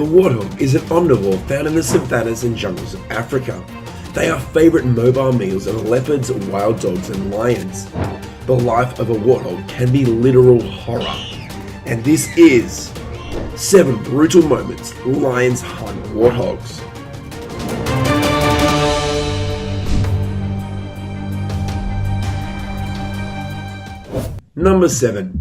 The warthog is an omnivore found in the savannas and jungles of Africa. They are favourite mobile meals of leopards, wild dogs and lions. The life of a warthog can be literal horror. And this is 7 brutal moments lions hunt warthogs. Number 7.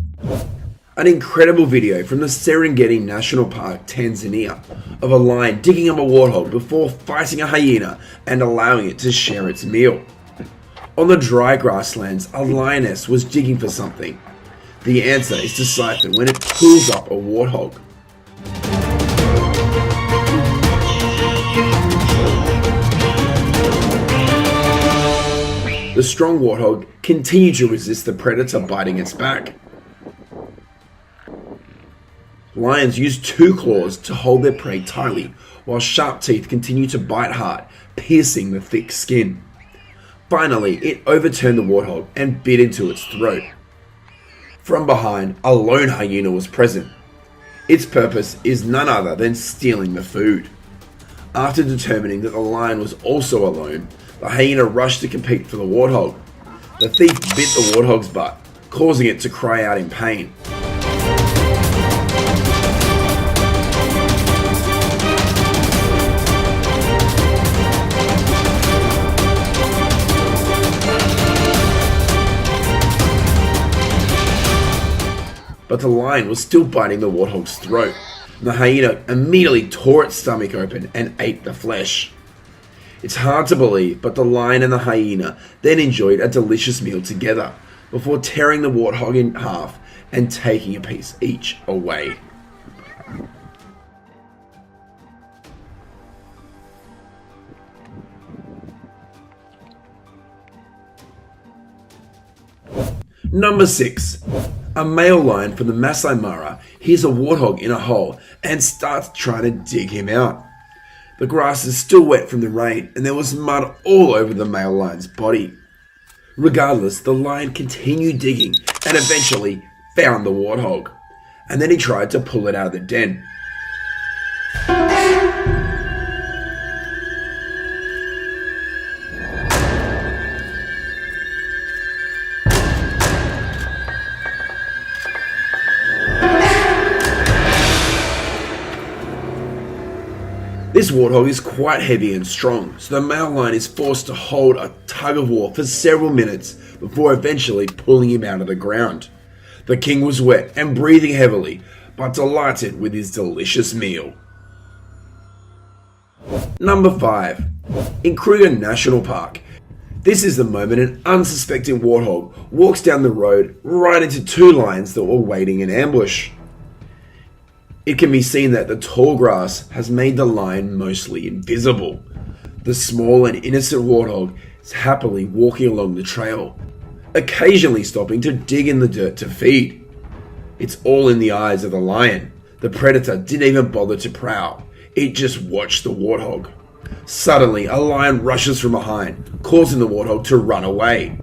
An incredible video from the Serengeti National Park, Tanzania, of a lion digging up a warthog before fighting a hyena and allowing it to share its meal. On the dry grasslands, a lioness was digging for something. The answer is deciphered when it pulls up a warthog. The strong warthog continued to resist the predator biting its back. Lions use 2 claws to hold their prey tightly, while sharp teeth continue to bite hard, piercing the thick skin. Finally, it overturned the warthog and bit into its throat. From behind, a lone hyena was present. Its purpose is none other than stealing the food. After determining that the lion was also alone, the hyena rushed to compete for the warthog. The thief bit the warthog's butt, causing it to cry out in pain. But the lion was still biting the warthog's throat. The hyena immediately tore its stomach open and ate the flesh. It's hard to believe, but the lion and the hyena then enjoyed a delicious meal together before tearing the warthog in half and taking a piece each away. Number 6. A male lion from the Masai Mara hears a warthog in a hole and starts trying to dig him out. The grass is still wet from the rain and there was mud all over the male lion's body. Regardless, the lion continued digging and eventually found the warthog. And then he tried to pull it out of the den. This warthog is quite heavy and strong, so the male lion is forced to hold a tug of war for several minutes before eventually pulling him out of the ground. The king was wet and breathing heavily, but delighted with his delicious meal. Number 5. In Kruger National Park. This is the moment an unsuspecting warthog walks down the road right into 2 lions that were waiting in ambush. It can be seen that the tall grass has made the lion mostly invisible. The small and innocent warthog is happily walking along the trail, occasionally stopping to dig in the dirt to feed. It's all in the eyes of the lion. The predator didn't even bother to prowl. It just watched the warthog. Suddenly, a lion rushes from behind, causing the warthog to run away.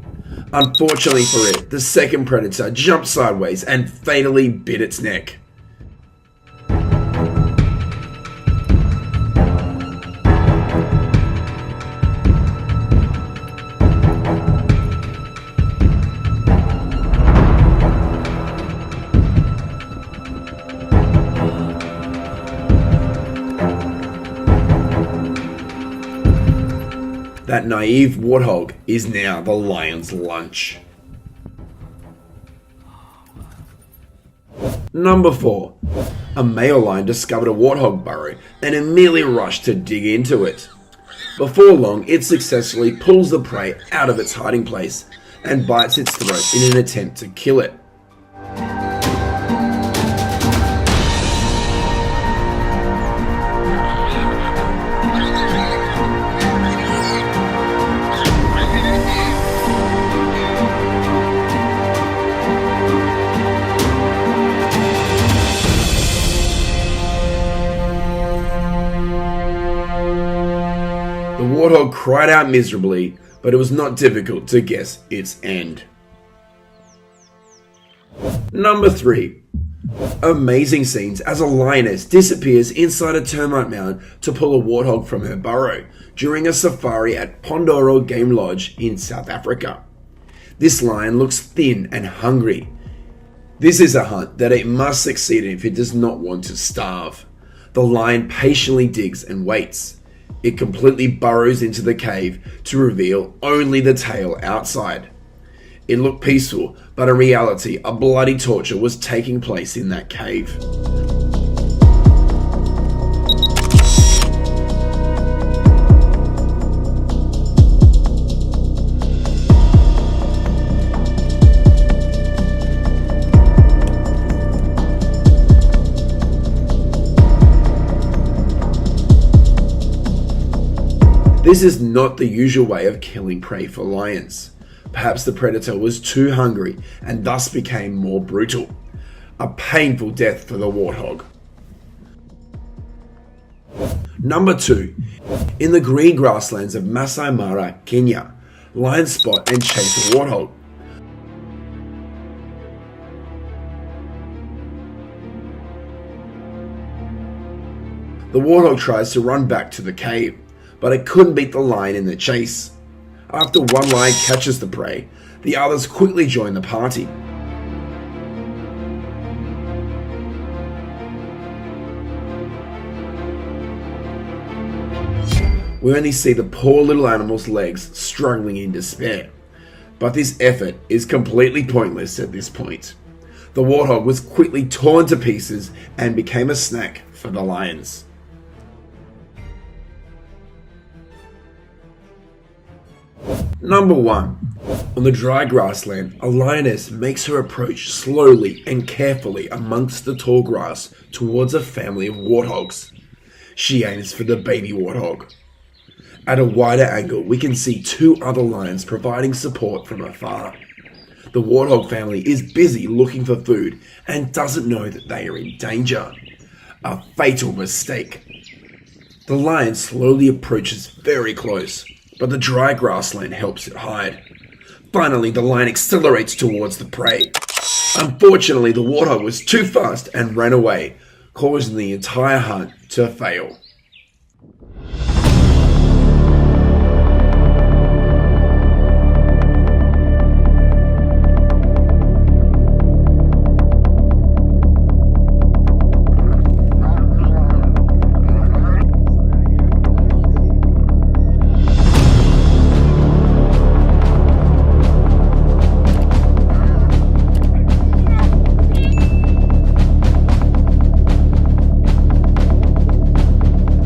Unfortunately for it, the second predator jumped sideways and fatally bit its neck. That naive warthog is now the lion's lunch. Number 4. A male lion discovered a warthog burrow and immediately rushed to dig into it. Before long, it successfully pulls the prey out of its hiding place and bites its throat in an attempt to kill it. The warthog cried out miserably, but it was not difficult to guess its end. Number 3. Amazing scenes as a lioness disappears inside a termite mound to pull a warthog from her burrow during a safari at Pondoro Game Lodge in South Africa. This lion looks thin and hungry. This is a hunt that it must succeed in if it does not want to starve. The lion patiently digs and waits. It completely burrows into the cave to reveal only the tail outside. It looked peaceful, but in reality, a bloody torture was taking place in that cave. This is not the usual way of killing prey for lions. Perhaps the predator was too hungry and thus became more brutal. A painful death for the warthog. Number 2. In the green grasslands of Masai Mara, Kenya, lions spot and chase a warthog. The warthog tries to run back to the cave, but it couldn't beat the lion in the chase. After one lion catches the prey, the others quickly join the party. We only see the poor little animal's legs struggling in despair. But this effort is completely pointless at this point. The warthog was quickly torn to pieces and became a snack for the lions. Number 1. On the dry grassland, a lioness makes her approach slowly and carefully amongst the tall grass towards a family of warthogs. She aims for the baby warthog. At a wider angle, we can see 2 other lions providing support from afar. The warthog family is busy looking for food and doesn't know that they are in danger. A fatal mistake. The lion slowly approaches very close, but the dry grassland helps it hide. Finally, the lion accelerates towards the prey. Unfortunately, the warthog was too fast and ran away, causing the entire hunt to fail.